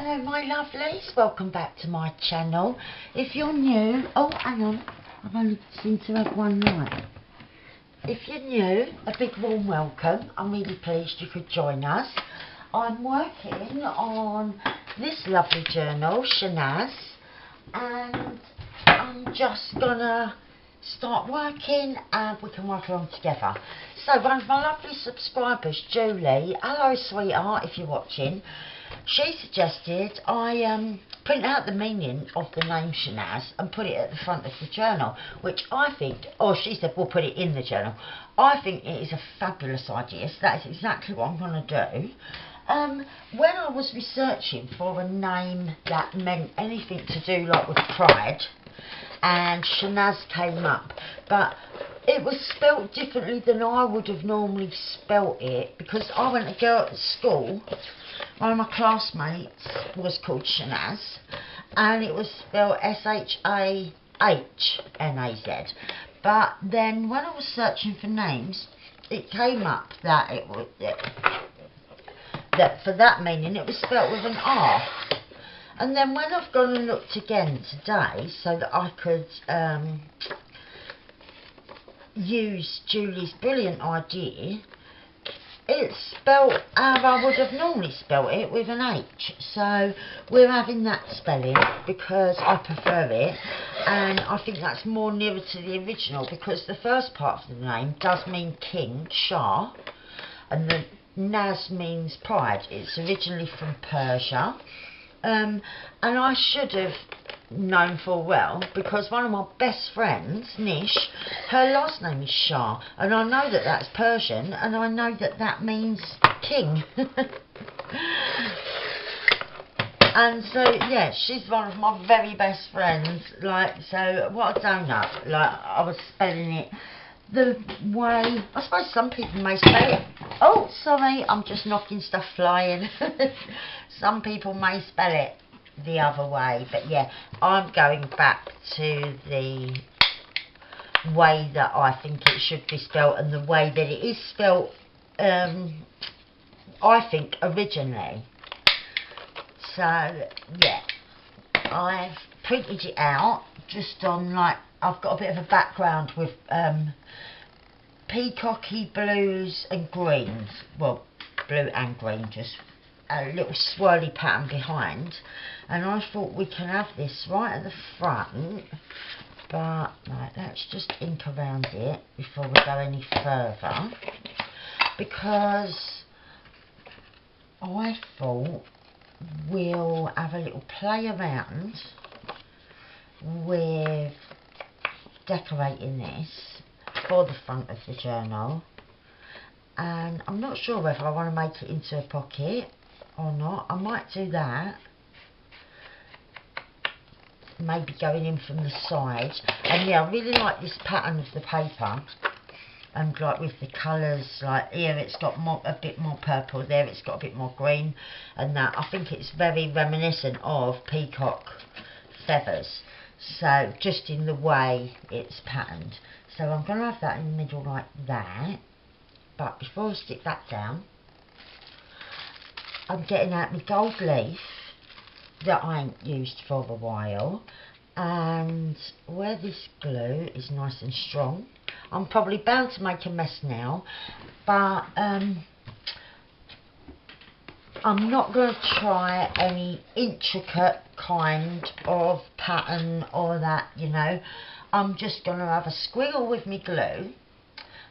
Hello my lovelies, welcome back to my channel. If you're new, oh hang on, I've only seemed to have one light. If you're new, a big warm welcome. I'm really pleased you could join us. I'm working on this lovely journal, Shahnaz, and I'm just gonna start working and we can work along together. So one of my lovely subscribers, Julie, hello sweetheart if you're watching, she suggested I print out the meaning of the name Shahnaz and put it at the front of the journal, which I think, or she said we'll put it in the journal. I think it is a fabulous idea, so that is exactly what I'm going to do. When I was researching for a name that meant anything to do like with pride, and Shahnaz came up, but it was spelt differently than I would have normally spelt it, because I went to girl at school. One of my classmates was called Shahnaz, and it was spelled Shahnaz. But then when I was searching for names, it came up that it was that for that meaning it was spelt with an R. And then when I've gone and looked again today, so that I could use Julie's brilliant idea, it's spelt how I would have normally spelt it, with an H. So we're having that spelling because I prefer it, and I think that's more nearer to the original, because the first part of the name does mean king, Shah, and the Naz means pride. It's originally from Persia. And I should have known full well, because one of my best friends, Nish, her last name is Shah, and I know that that's Persian, and I know that that means king. And so yeah, she's one of my very best friends. Like, so what a donut. Like, I was spelling it the way I suppose some people may spell it. Oh, sorry, I'm just knocking stuff flying. Some people may spell it the other way, but yeah, I'm going back to the way that I think it should be spelt, and the way that it is spelt, I think, originally. So yeah, I've printed it out just on, like, I've got a bit of a background with peacocky blues and greens, well, blue and green, just a little swirly pattern behind, and I thought we can have this right at the front, but right, let's just ink around it before we go any further, because I thought we'll have a little play around with decorating this for the front of the journal, and I'm not sure whether I want to make it into a pocket or not. I might do that, maybe going in from the side. And yeah, I really like this pattern of the paper, and like with the colours, like here it's got more, a bit more purple, there it's got a bit more green, and that, I think it's very reminiscent of peacock feathers, so just in the way it's patterned. So I'm going to have that in the middle like that, but before I stick that down, I'm getting out my gold leaf that I ain't used for a while, and where this glue is nice and strong, I'm probably bound to make a mess now, but I'm not going to try any intricate kind of pattern or that, you know. I'm just going to have a squiggle with my glue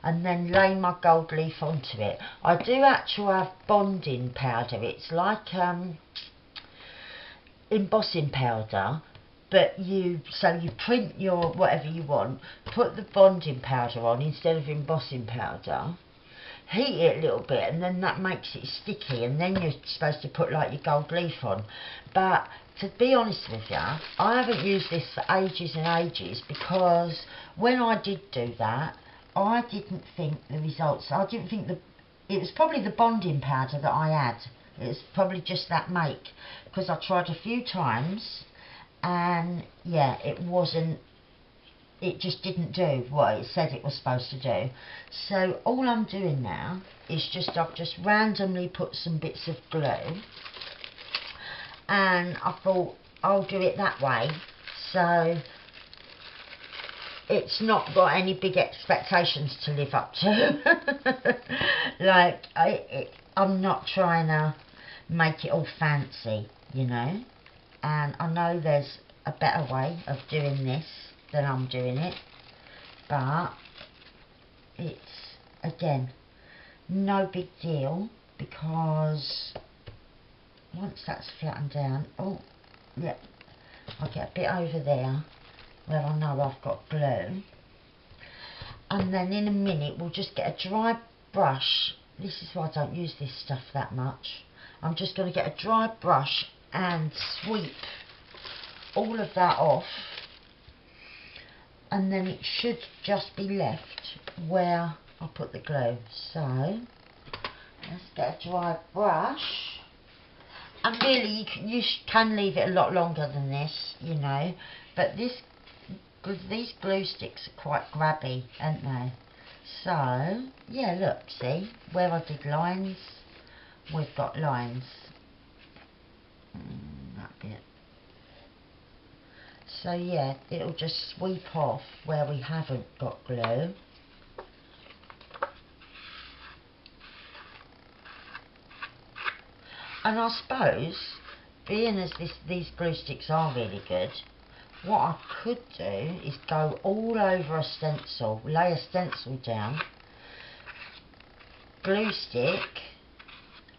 and then lay my gold leaf onto it. I do actually have bonding powder. It's like embossing powder, but you print your whatever you want, put the bonding powder on instead of embossing powder, heat it a little bit, and then that makes it sticky, and then you're supposed to put like your gold leaf on. But to be honest with you, I haven't used this for ages and ages, because when I did do that, I didn't think the results, I didn't think it was probably the bonding powder that I had. It was probably just that make, because I tried a few times, and yeah, it just didn't do what it said it was supposed to do. So all I'm doing now is I've just randomly put some bits of glue, and I thought I'll do it that way, so it's not got any big expectations to live up to. Like, I'm not trying to make it all fancy, you know, and I know there's a better way of doing this than I'm doing it, but it's, again, no big deal, because once that's flattened down, oh yeah, I'll get a bit over there where I know I've got glue, and then in a minute we'll just get a dry brush. This is why I don't use this stuff that much. I'm just going to get a dry brush and sweep all of that off, and then it should just be left where I put the glue. So let's get a dry brush, and really you can leave it a lot longer than this, you know, but these glue sticks are quite grabby, aren't they? So yeah, look, see where I did lines, we've got lines, that bit. So yeah, it'll just sweep off where we haven't got glue. And I suppose, being as these glue sticks are really good, what I could do is go all over a stencil, lay a stencil down, glue stick,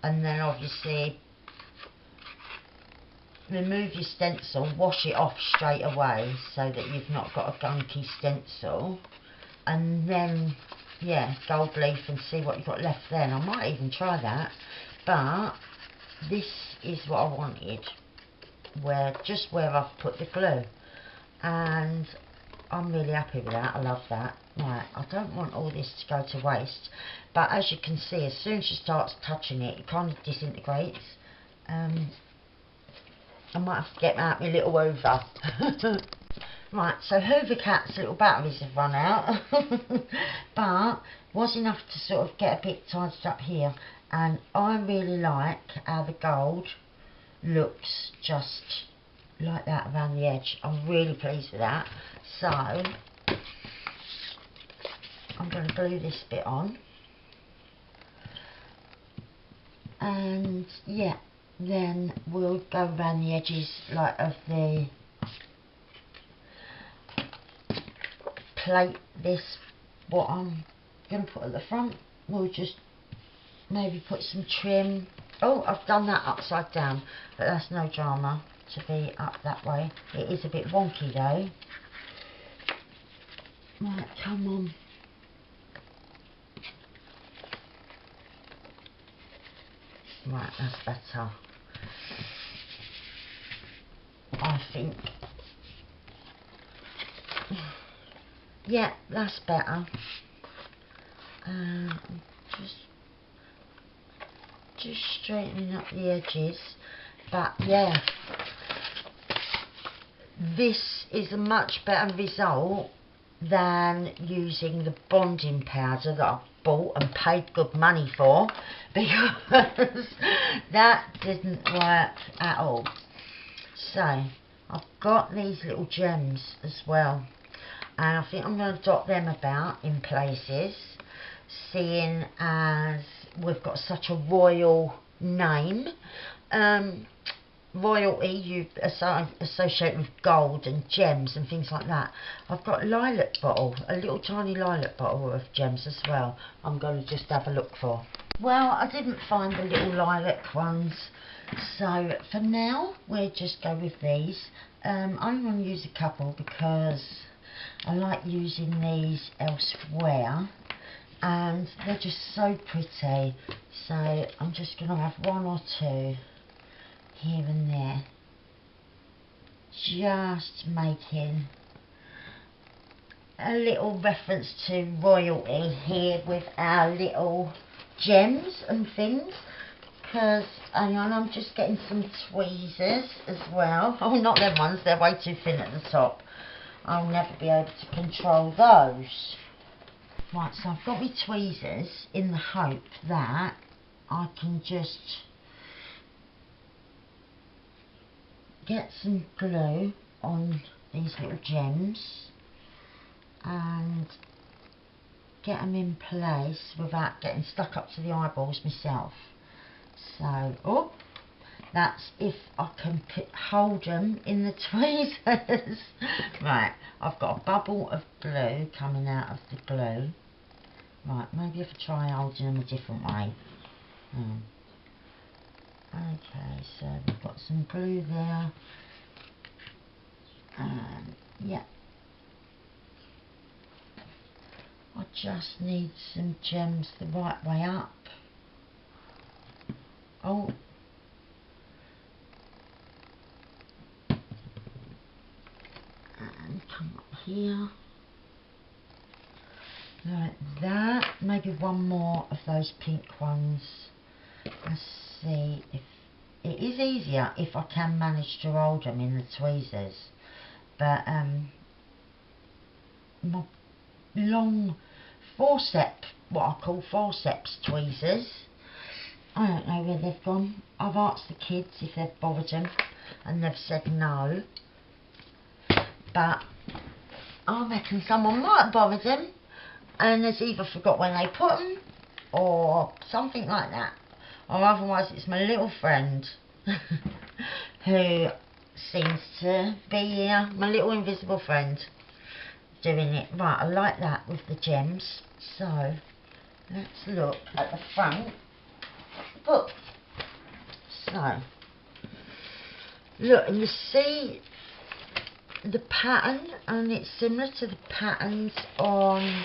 and then obviously remove your stencil, wash it off straight away so that you've not got a gunky stencil, and then yeah, gold leaf and see what you've got left then. I might even try that, but this is what I wanted, just where I've put the glue, and I'm really happy with that. I love that. Right, I don't want all this to go to waste, but as you can see, as soon as she starts touching it, it kind of disintegrates. I might have to get out my little Hoover. Right, so Hoover Cat's little batteries have run out, but was enough to sort of get a bit tidied up here, and I really like how the gold looks just like that around the edge. I'm really pleased with that. So I'm going to glue this bit on, and yeah, then we'll go around the edges like of the plate. This, what I'm going to put at the front, we'll just maybe put some trim. Oh, I've done that upside down, but that's no drama to be up that way. It is a bit wonky though. Right, come on. Right, that's better, I think. Yeah, that's better. Just straightening up the edges. But yeah, this is a much better result than using the bonding powder that I bought and paid good money for, because that didn't work at all. So I've got these little gems as well, and I think I'm going to dot them about in places, seeing as we've got such a royal name. Royalty you associate with gold and gems and things like that. I've got a lilac bottle, a little tiny lilac bottle of gems as well. I'm going to just have a look for. Well, I didn't find the little lilac ones, so for now we'll just go with these. I'm going to use a couple because I like using these elsewhere, and they're just so pretty, so I'm just going to have one or two here and there, just making a little reference to royalty here with our little gems and things. Because, hang on, I'm just getting some tweezers as well. Oh, not them ones, they're way too thin at the top. I'll never be able to control those. Right, so I've got my tweezers in the hope that I can just get some glue on these little gems and get them in place without getting stuck up to the eyeballs myself. So, oh, that's if I can hold them in the tweezers. Right, I've got a bubble of glue coming out of the glue. Right, maybe if I try holding them a different way. Okay, so we've got some glue there. Yeah. I just need some gems the right way up. Oh. And come up here. Like that. Maybe one more of those pink ones. Let's see if it is easier if I can manage to hold them in the tweezers. But my long forceps, what I call forceps tweezers, I don't know where they've gone. I've asked the kids if they've bothered them and they've said no. But I reckon someone might have bothered them and has either forgot when they put them or something like that. Or otherwise it's my little friend who seems to be here, my little invisible friend, doing it. Right, I like that with the gems. So let's look at the front book. So look, and you see the pattern, and it's similar to the patterns on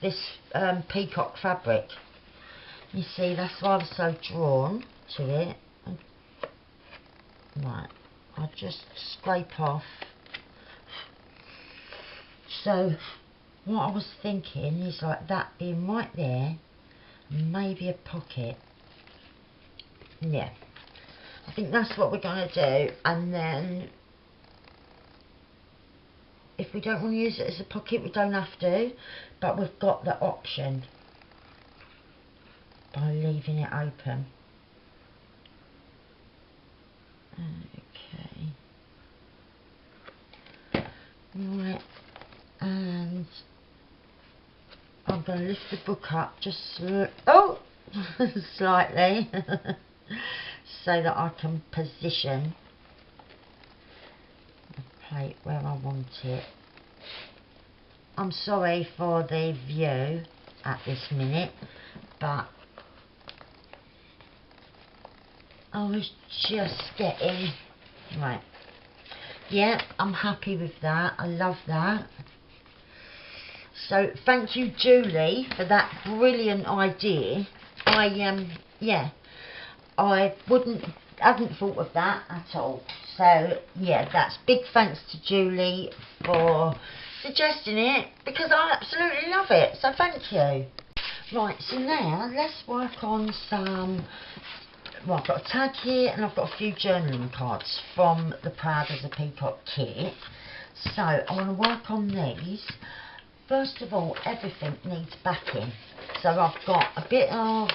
this peacock fabric. You see, that's why I was so drawn to it. Right, I'll just scrape off. So what I was thinking is like that being right there, maybe a pocket. Yeah, I think that's what we're going to do. And then if we don't want to use it as a pocket, we don't have to, but we've got the option by leaving it open. Okay. Right, and I'm going to lift the book up just slightly so that I can position the plate where I want it. I'm sorry for the view at this minute, but I was just getting right. Yeah, I'm happy with that. I love that. So thank you, Julie, for that brilliant idea. Yeah, I hadn't thought of that at all. So yeah, that's big thanks to Julie for suggesting it, because I absolutely love it. So thank you. Right, so now let's work on some. Well, I've got a tag here and I've got a few journaling cards from the Proud as a Peacock kit. So I want to work on these. First of all, everything needs backing. So I've got a bit of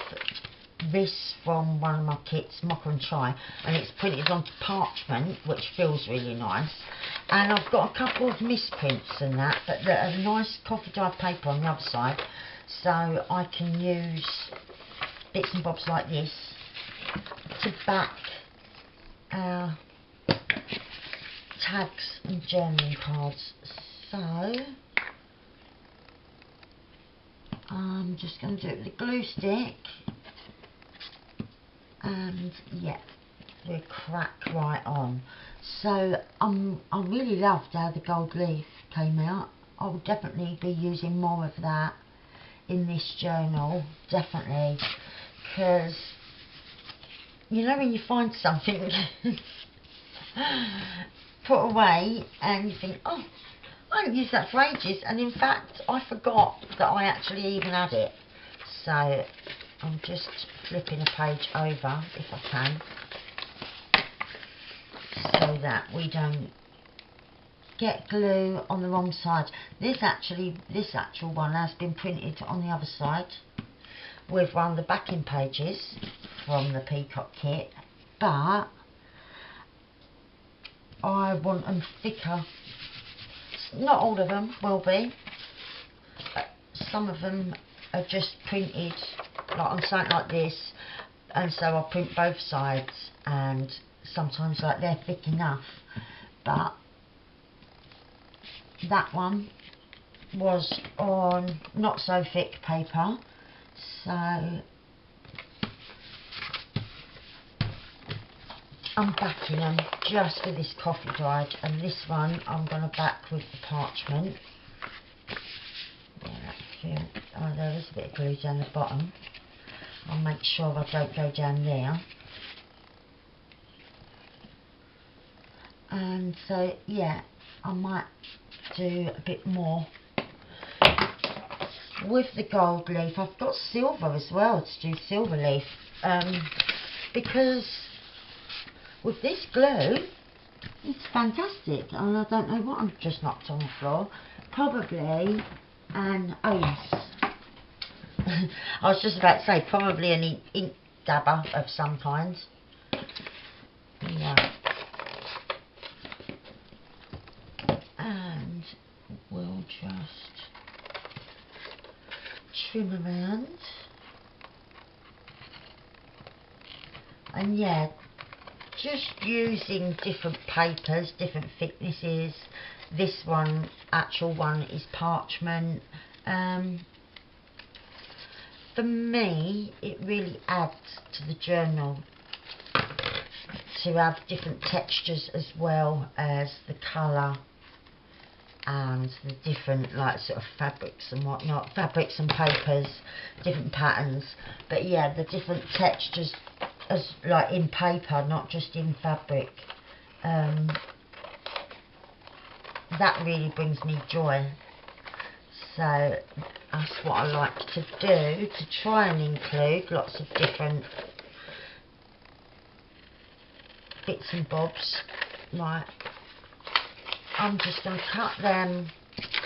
this from one of my kits, Mocha and Try, and it's printed onto parchment, which feels really nice. And I've got a couple of misprints and that, but they're a nice coffee dyed paper on the other side, so I can use bits and bobs like this to back our tags and journaling cards. So I'm just going to do it with a glue stick, and yeah, we'll crack right on. So I really loved how the gold leaf came out. I will definitely be using more of that in this journal, definitely, because you know when you find something put away and you think, oh, I haven't used that for ages, and in fact I forgot that I actually even had it. So I'm just flipping a page over if I can, so that we don't get glue on the wrong side. This actual one has been printed on the other side, with one of the backing pages from the Peacock kit, but I want them thicker. Not all of them will be. Some of them are just printed like on something like this, and so I'll print both sides, and sometimes like they're thick enough, but that one was on not so thick paper, so I'm backing them just for this coffee dried, and this one I'm going to back with the parchment. Oh, there is a bit of glue down the bottom. I'll make sure I don't go down there. And so yeah, I might do a bit more with the gold leaf. I've got silver as well to do silver leaf, because with this glue it's fantastic, and I don't know what I've just knocked on the floor. Probably an, oh yes, I was just about to say probably an ink dabber of some kind. Yeah. And we'll just trim around, and yeah, just using different papers, different thicknesses. This one, actual one, is parchment. For me, it really adds to the journal to have different textures as well as the colour and the different like sort of fabrics and whatnot, fabrics and papers, different patterns. But yeah, the different textures as like in paper, not just in fabric. That really brings me joy. So that's what I like to do, to try and include lots of different bits and bobs. Like, I'm just going to cut them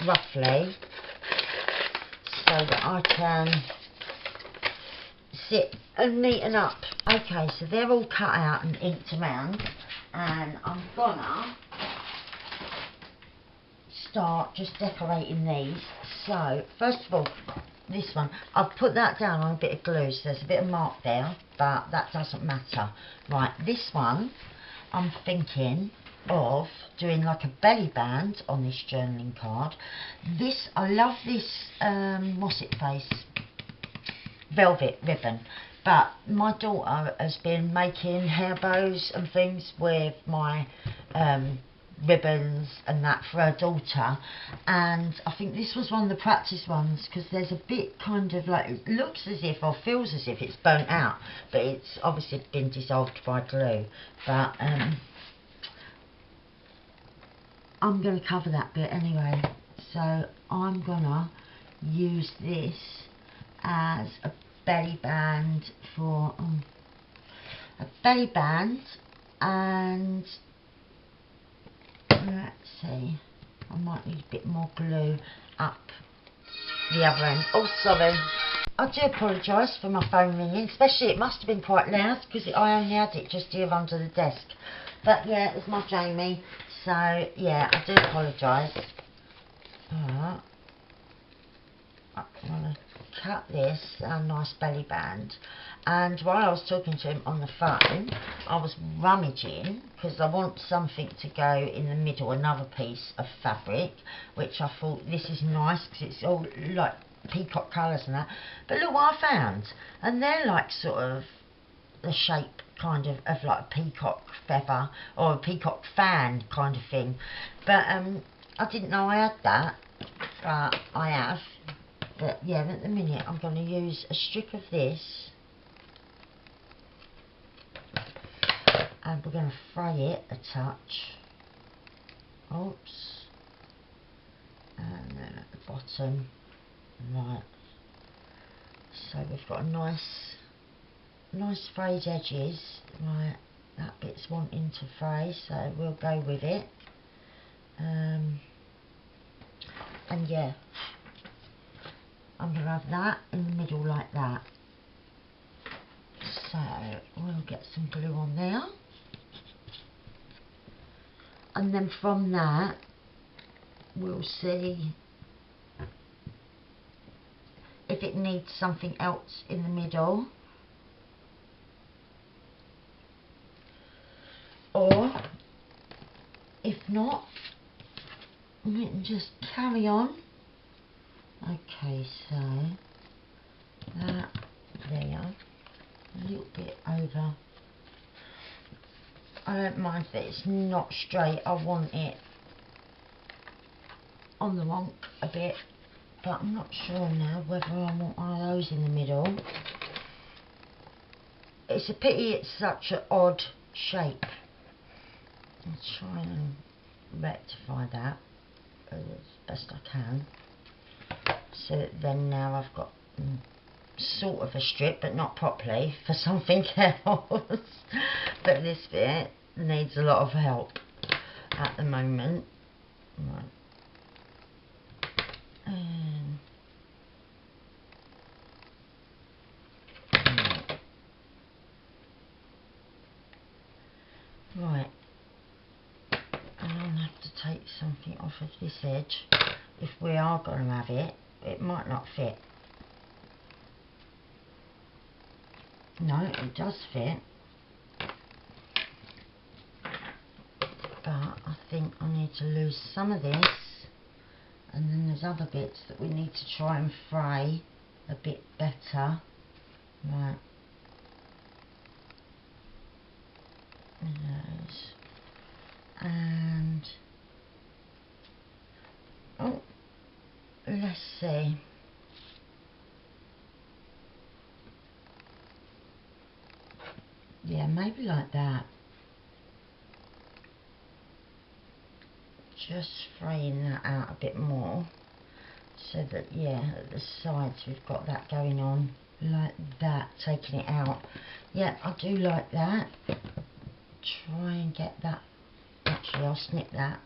roughly so that I can sit and neaten up. Okay, so they're all cut out and inked around, and I'm gonna start just decorating these. So first of all, this one, I've put that down on a bit of glue, so there's a bit of mark there, but that doesn't matter. Right, this one I'm thinking of doing like a belly band on this journaling card. This, I love this what's it face, velvet ribbon, but my daughter has been making hair bows and things with my ribbons and that for her daughter, and I think this was one of the practice ones, because there's a bit kind of like, it looks as if or feels as if it's burnt out, but it's obviously been dissolved by glue. But I'm going to cover that bit anyway, so I'm gonna use this as a belly band for a belly band. And let's see, I might need a bit more glue up the other end. Oh, sorry, I do apologise for my phone ringing, especially it must have been quite loud because I only had it just here under the desk. But yeah, it was my Jamie, so yeah, I do apologise. Alright, I'm going to cut this, a nice belly band. And while I was talking to him on the phone, I was rummaging, because I want something to go in the middle, another piece of fabric, which I thought, this is nice, because it's all like peacock colours and that. But look what I found, and they're like sort of the shape kind of like a peacock feather, or a peacock fan kind of thing. But I didn't know I had that, but I have. But yeah, at the minute I'm going to use a strip of this, and we're going to fray it a touch. Oops. And then at the bottom, right. So we've got a nice frayed edges. Right, that bit's wanting to fray, so we'll go with it. And yeah, I'm going to have that in the middle like that. So we'll get some glue on there, and then from that we'll see if it needs something else in the middle, or if not, we can just carry on. Okay, so that there, a little bit over. I don't mind if it's not straight, I want it on the wonk a bit, but I'm not sure now whether I want one of those in the middle. It's a pity it's such an odd shape. I'll try and rectify that as best I can, so that then now I've got sort of a strip, but not properly, for something else. But this bit needs a lot of help at the moment. Right. Right. And I'll have to take something off of this edge. If we are going to have it, it might not fit. No, it does fit. But I think I need to lose some of this, and then there's other bits that we need to try and fray a bit better. Right. Those. And oh, let's see. Yeah, maybe like that. Just fraying that out a bit more, so that, yeah, at the sides we've got that going on like that, taking it out. Yeah, I do like that. Try and get that. Actually, I'll snip that.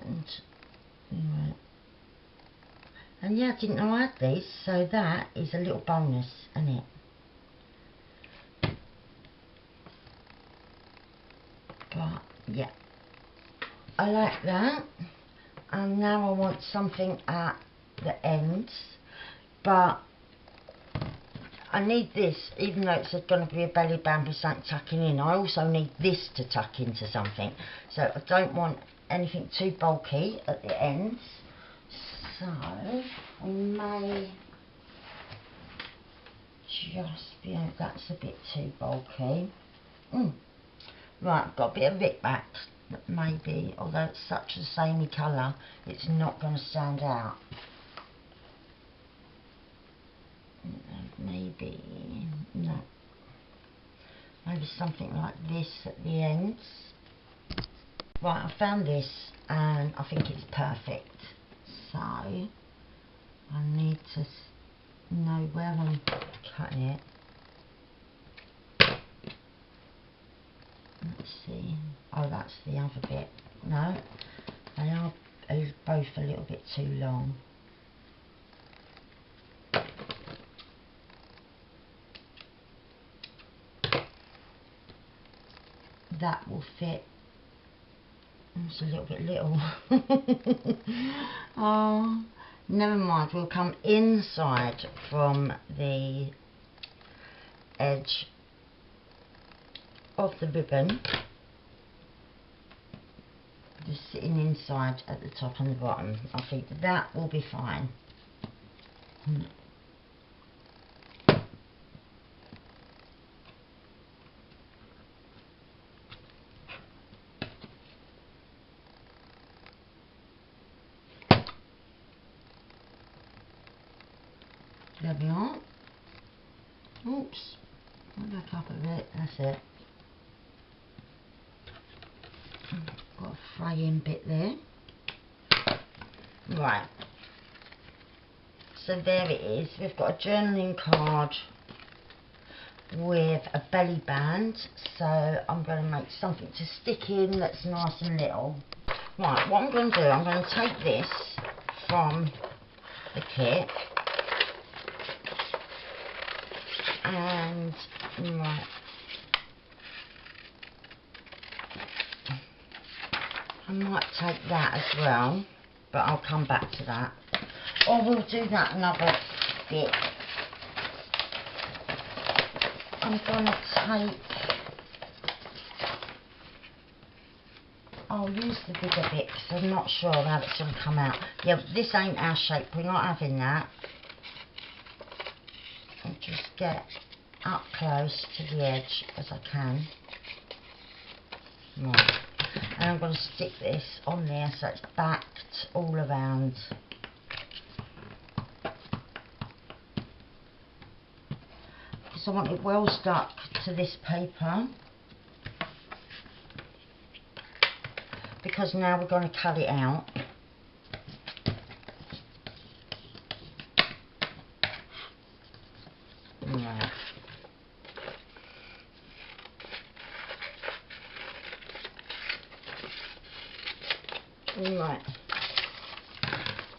And right. And yeah, I didn't know I had these, so that is a little bonus, isn't it? But yeah, I like that. And now I want something at the ends, but I need this, even though it's going to be a belly band with something tucking in. I also need this to tuck into something, so I don't want anything too bulky at the ends. So I may just be, that's a bit too bulky. Right, I've got a bit of Vic back, maybe, although it's such a samey colour, it's not going to stand out. Maybe, no, maybe something like this at the ends. Right, I found this and I think it's perfect, so I need to know where I'm cutting it. Let's see. Oh, that's the other bit. No, they are both a little bit too long. That will fit. It's a little bit little. Oh, never mind. We'll come inside from the edge of the ribbon, just sitting inside at the top and the bottom. I think that will be fine. There we are. Oops, go back up a bit. That's it. Got a fraying bit there. Right, so there it is. We've got a journaling card with a belly band, so I'm going to make something to stick in that's nice and little. Right, what I'm going to do, I'm going to take this from the kit And right, I might take that as well, but I'll come back to that. Or we'll do that another bit. I'm going to take, I'll use the bigger bit because I'm not sure how it's going to come out. Yeah, this ain't our shape, we're not having that. I'll just get up close to the edge as I can. Right. And I'm going to stick this on there so it's backed all around. Because I want it well stuck to this paper. Because now we're going to cut it out. Right. Right.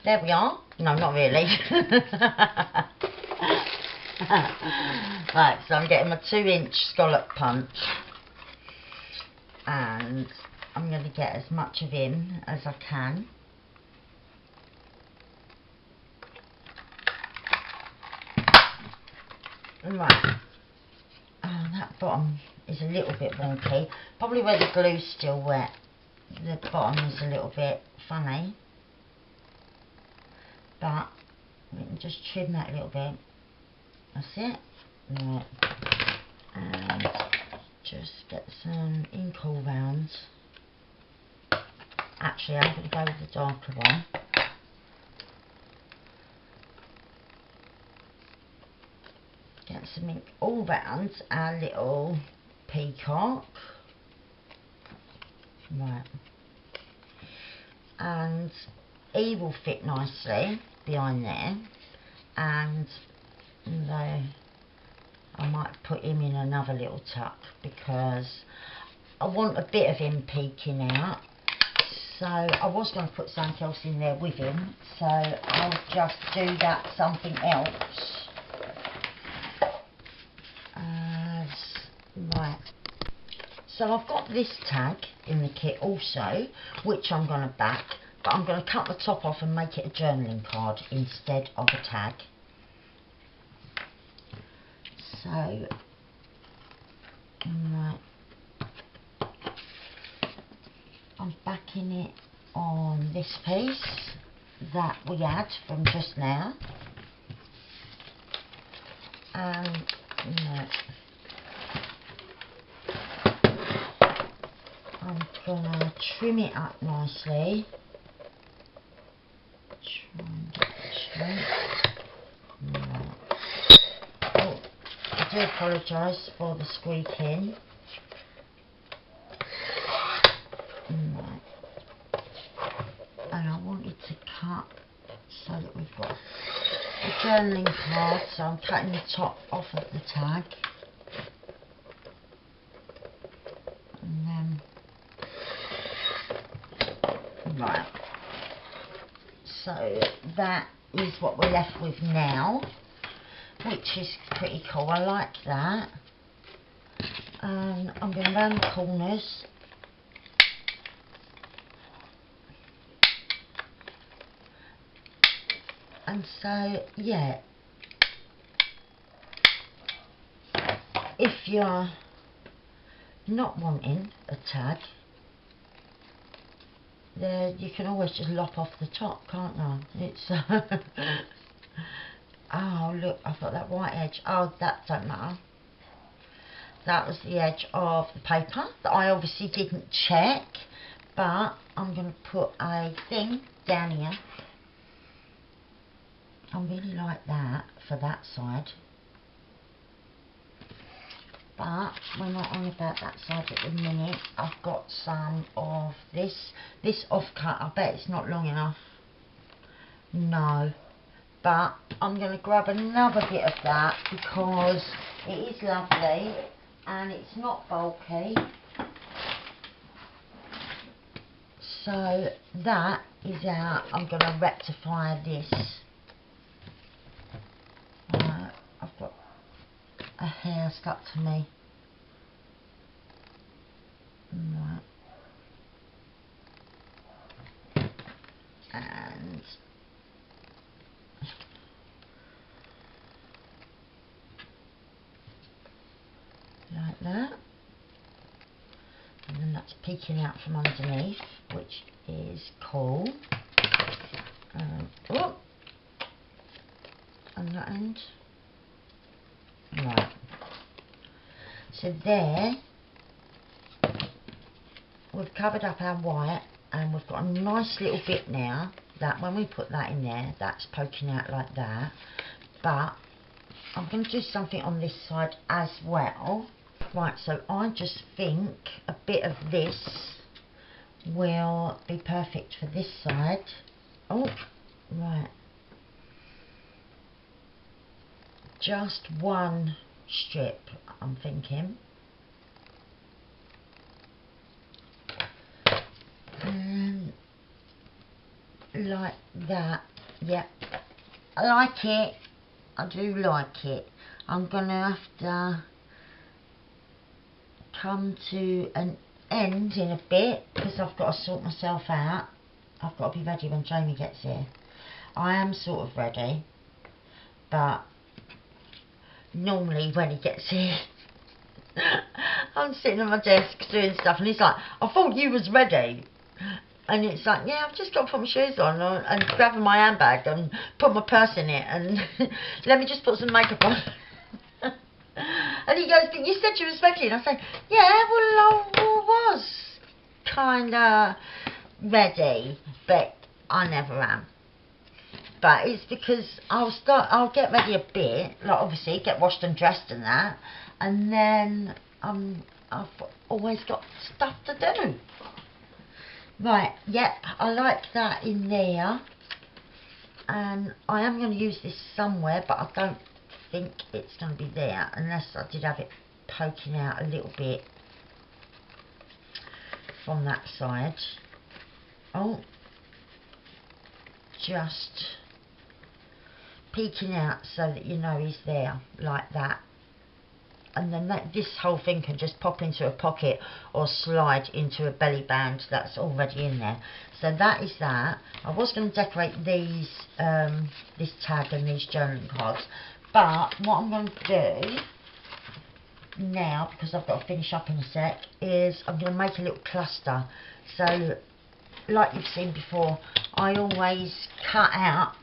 There we are. No, not really. Right, so I'm getting my 2-inch scallop punch. And I'm going to get as much of him as I can. Right. Oh, that bottom is a little bit wonky. Probably where the glue's still wet. The bottom is a little bit funny. But we can just trim that a little bit. That's it. Right. And just get some ink all round. Actually, I'm going to go with the darker one. Get some ink all round our little peacock. Right. And he will fit nicely behind there. And though I might put him in another little tuck because I want a bit of him peeking out. So I was going to put something else in there with him, so I'll just do that something else. Right. So I've got this tag in the kit also, which I'm going to back, but I'm going to cut the top off and make it a journaling card instead of a tag. So, right. I'm backing it on this piece that we had from just now. And I'm gonna trim it up nicely. Try and get it straight. Right. Oh, I do apologise for the squeaking. Right. And I wanted to cut so that we've got the journaling card, so I'm cutting the top off of the tag. And then, right. So that is what we're left with now, which is pretty cool. I like that. And I'm going round the corners. And so, yeah, if you're not wanting a tag, then you can always just lop off the top, can't you? It's oh look, I've got that white edge. Oh, that don't matter. That was the edge of the paper that I obviously didn't check, but I'm going to put a thing down here. I really like that for that side, but we're not on about that side at the minute. I've got some of this offcut. I bet it's not long enough. No, but I'm going to grab another bit of that because it is lovely and it's not bulky. So that is how I'm going to rectify this. I've got a hair stuck to me. Right. And like that. And then that's peeking out from underneath, which is cool. Oh, and that end. Right. So there, we've covered up our white, and we've got a nice little bit now that when we put that in there, that's poking out like that. But I'm going to do something on this side as well. Right, so I just think a bit of this will be perfect for this side. Oh, right. Just one strip, I'm thinking. Like that. Yeah, I like it. I do like it. I'm gonna have to come to an end in a bit because I've got to sort myself out. I've got to be ready when Jamie gets here. I am sort of ready, but normally when he gets here I'm sitting at my desk doing stuff and he's like, I thought you was ready. And it's like, yeah, I've just got to put my shoes on and grab my handbag and put my purse in it and let me just put some makeup on. And he goes, but you said you was ready. And I say, yeah, well, I was kind of ready, but I never am. But it's because I'll get ready a bit, like obviously get washed and dressed and that, and then I've always got stuff to do. Right, yep, I like that in there, and I am going to use this somewhere, but I don't think it's going to be there unless I did have it poking out a little bit from that side. Oh, just peeking out so that you know he's there, like that. And then this whole thing can just pop into a pocket or slide into a belly band that's already in there. So that is that. I was going to decorate these, this tag and these journaling cards, but what I'm going to do now, because I've got to finish up in a sec, is I'm going to make a little cluster. So like you've seen before, I always cut out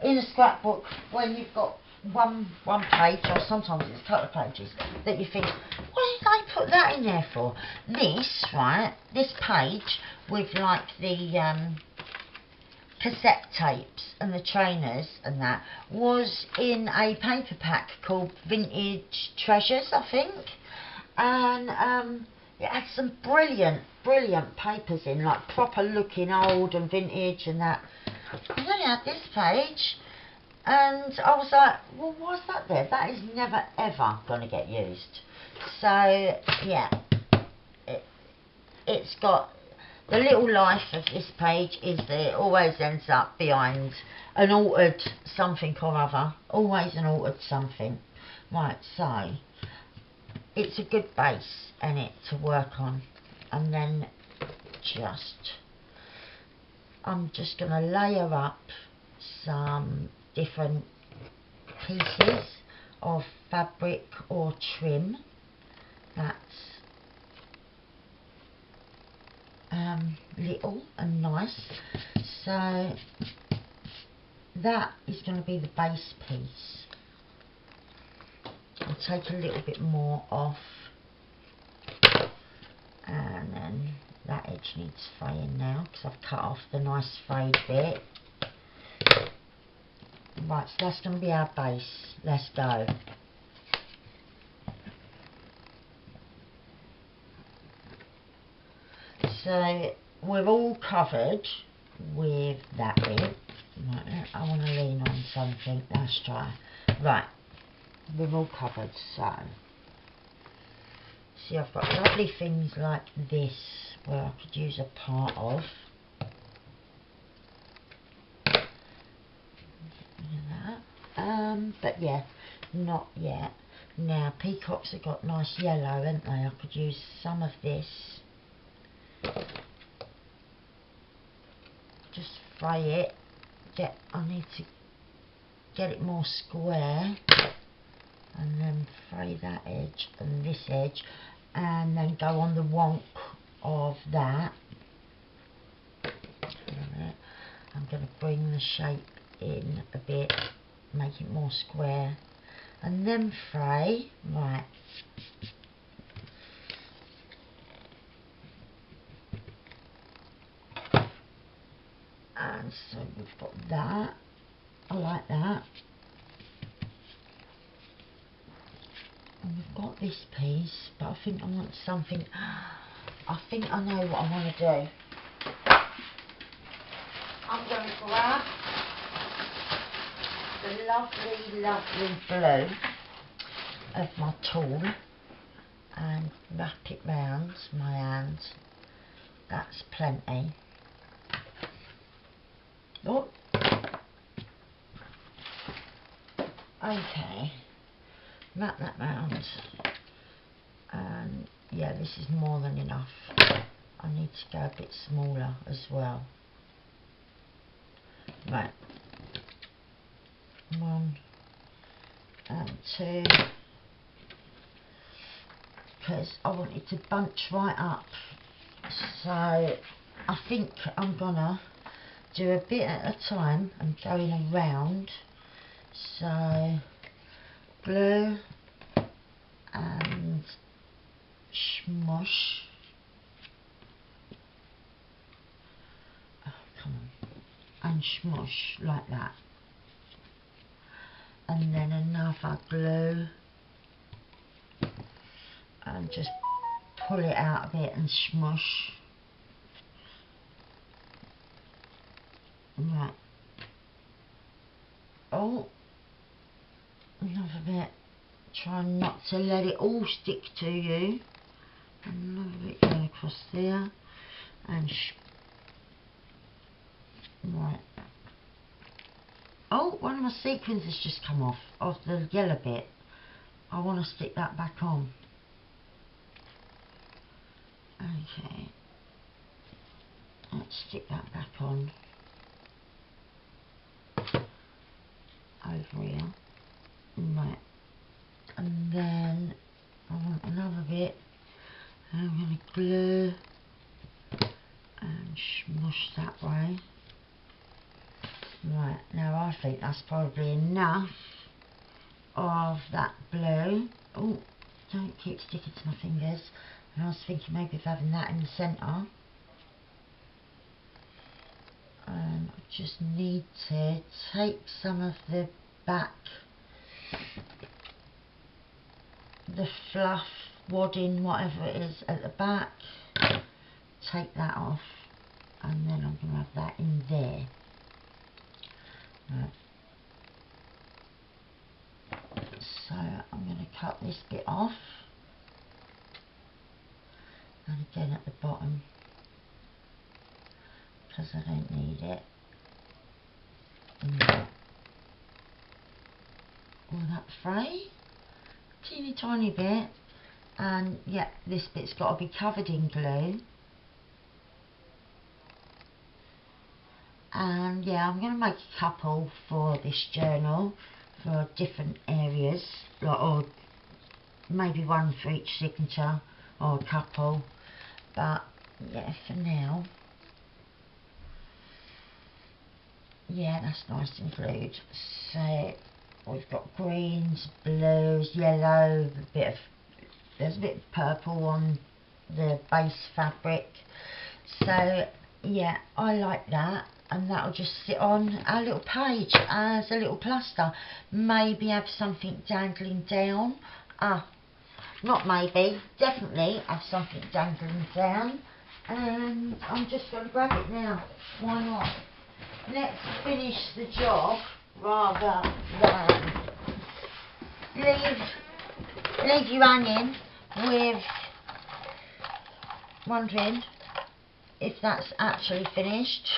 in a scrapbook when you've got one page, or sometimes it's a couple of pages, that you think, what did they put that in there for? This, right, this page with like the cassette tapes and the trainers and that was in a paper pack called Vintage Treasures, I think, and it had some brilliant papers in, like proper looking old and vintage and that. I only had this page, and I was like, well, why's that there? That is never ever going to get used. So yeah, it's got the little life of this page is that it always ends up behind an altered something or other, always an altered something. Right, so it's a good base in it to work on, and then I'm just going to layer up some different pieces of fabric or trim that's little and nice. So that is going to be the base piece. I'll take a little bit more off, and then that edge needs fraying now because I've cut off the nice frayed bit. Right, so that's going to be our base. Let's go. So we're all covered with that bit. Right, I want to lean on something. Let's try. Right, we're all covered. So see, I've got lovely things like this where I could use a part of. That. But yeah, not yet. Now, peacocks have got nice yellow, haven't they? I could use some of this. Just fray it. I need to get it more square. And then fray that edge and this edge. And then go on the wonk of that. I'm going to bring the shape in a bit, make it more square, and then fray. Right. And so we've got that. I like that. And we've got this piece, but I think I want something. I think I know what I want to do. I'm going to grab the lovely, lovely blue of my tool and wrap it round my hand. That's plenty. Oh. Okay. Wrap that round. And yeah, this is more than enough. I need to go a bit smaller as well. Right. 1 and 2, because I want it to bunch right up. So I think I'm gonna do a bit at a time and going around. So glue and smush. Oh, come on. And smush like that. And then another glue and just pull it out a bit and smush. Right. Oh, another bit. Try not to let it all stick to you. Another bit going across there and right. Oh, one of my sequins has just come off of the yellow bit. I want to stick that back on. Okay. Let's stick that back on. Over here. Right. And then I want another bit. And I'm going to glue and smush that way. Right, now I think that's probably enough of that blue. Oh, don't keep sticking to my fingers. And I was thinking maybe of having that in the centre. And I just need to take some of the back, the fluff, wadding, whatever it is at the back. Take that off. And then I'm going to have that in there. Right. So I'm going to cut this bit off, and again at the bottom because I don't need it. All that fray, teeny tiny bit, and yeah, this bit's got to be covered in glue. And yeah, I'm going to make a couple for this journal for different areas, like, or maybe one for each signature or a couple, but yeah, for now, yeah, that's nice and glued. So we've got greens, blues, yellow, there's a bit of purple on the base fabric. So yeah, I like that. And that'll just sit on our little page as a little cluster. Maybe have something dangling down. Not maybe, definitely have something dangling down. And I'm just going to grab it now. Why not? Let's finish the job rather than leave you hanging with wondering if that's actually finished.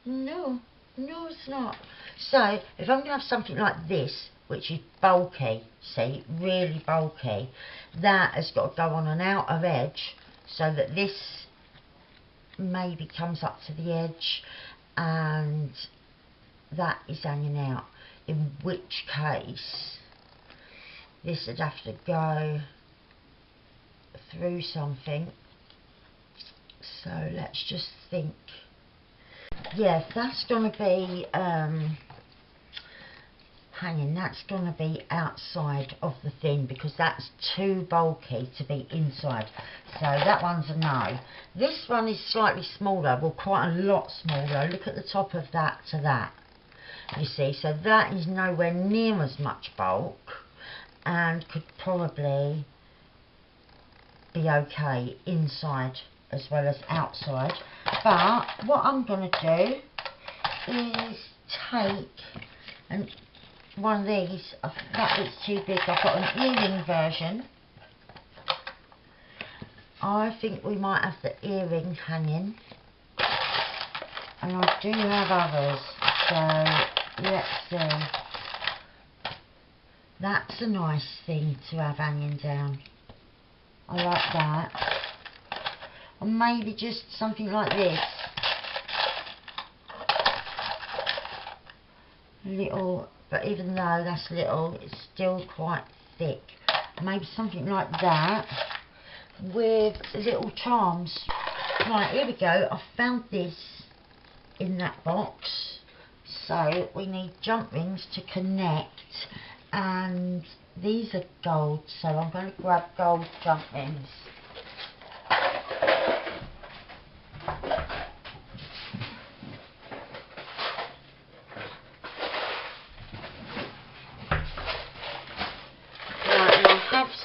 No, it's not. So, if I'm going to have something like this, which is bulky, see, really bulky, that has got to go on an outer edge so that this maybe comes up to the edge and that is hanging out, in which case this would have to go through something. So let's just think. Yeah, that's going to be hanging, that's going to be outside of the thing because that's too bulky to be inside. So that one's a no. This one is slightly smaller, well, quite a lot smaller. Look at the top of that to that. You see, so that is nowhere near as much bulk and could probably be okay inside as well as outside. But what I'm going to do is take one of these. That is too big. I've got an earring version. I think we might have the earring hanging, and I do have others, so let's see. That's a nice thing to have hanging down. I like that. Or maybe just something like this. Little, but even though that's little, it's still quite thick. Maybe something like that with little charms. Right, here we go. I found this in that box. So we need jump rings to connect, and these are gold, so I'm going to grab gold jump rings.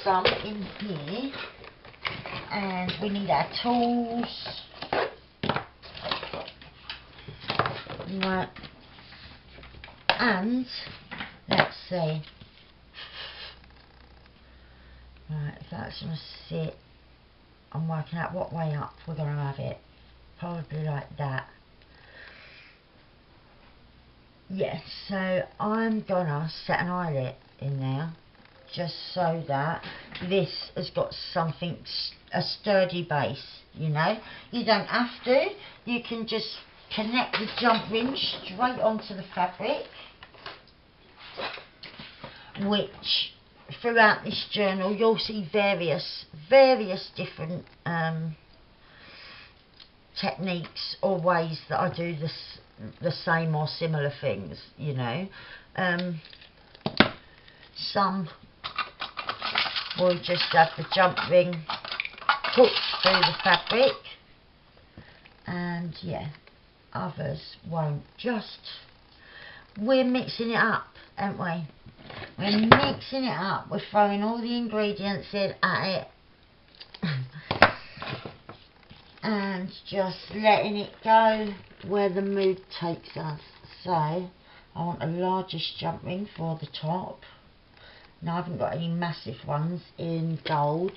Some in here, and we need our tools. Right, and let's see. Right, if that's going to sit, I'm working out what way up we're going to have it. Probably like that. Yes, so I'm gonna set an eyelet in there, just so that this has got something, a sturdy base, you know. You don't have to, you can just connect the jump ring straight onto the fabric, which throughout this journal you'll see various different techniques or ways that I do this, the same or similar things, you know. Some will just have the jump ring hooked through the fabric, and yeah, others won't. Just, we're mixing it up, aren't we? We're mixing it up, we're throwing all the ingredients in at it and just letting it go where the mood takes us. So I want a largest jump ring for the top. Now I haven't got any massive ones in gold.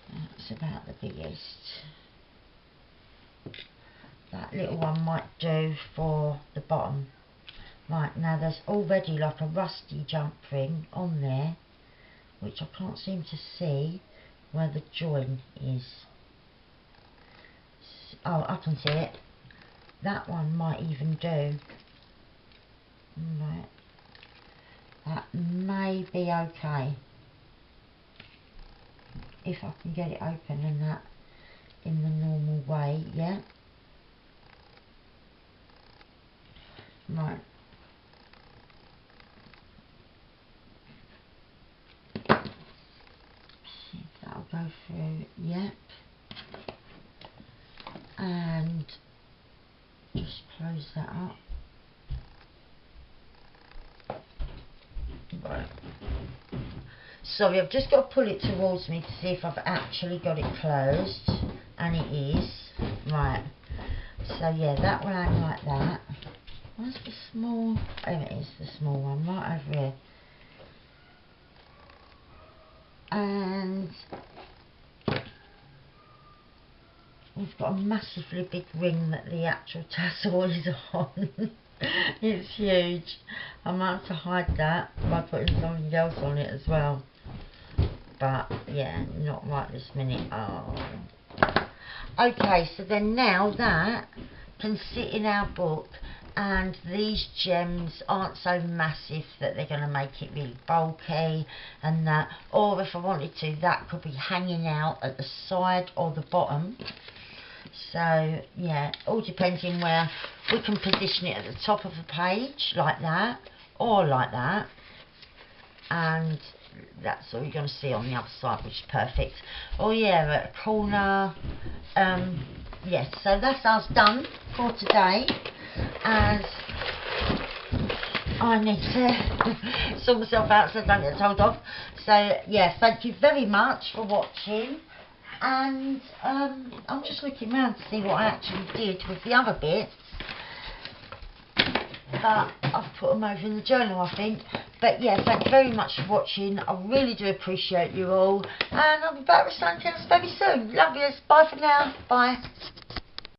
That's about the biggest. That little one might do for the bottom. Right, now there's already like a rusty jump ring on there, which I can't seem to see where the join is. Oh, I can see it. That one might even do. Right. That may be okay if I can get it open and that in the normal way, yeah. Right. See if that'll go through, yep. And just close that up. Right. Sorry, I've just got to pull it towards me to see if I've actually got it closed, and it is. Right. So yeah, that will hang like that. Where's the small? Oh, it is the small one, right over here. And we've got a massively big ring that the actual tassel is on. It's huge. I might have to hide that by putting something else on it as well. But yeah, not right this minute. Oh. Okay, so then now that can sit in our book, and these gems aren't so massive that they're going to make it really bulky and that, or if I wanted to, that could be hanging out at the side or the bottom. So yeah, all depends on where we can position it, at the top of the page like that or like that, and that's all you're going to see on the other side, which is perfect. Oh yeah, at a corner. Yes, so that's us done for today, as I need to sort myself out so I don't get told off. So yeah, thank you very much for watching, and I'm just looking around to see what I actually did with the other bits, but I've put them over in the journal, I think. But yeah, thank you very much for watching. I really do appreciate you all, and I'll be back with something else very soon. Love yous. Bye for now. Bye.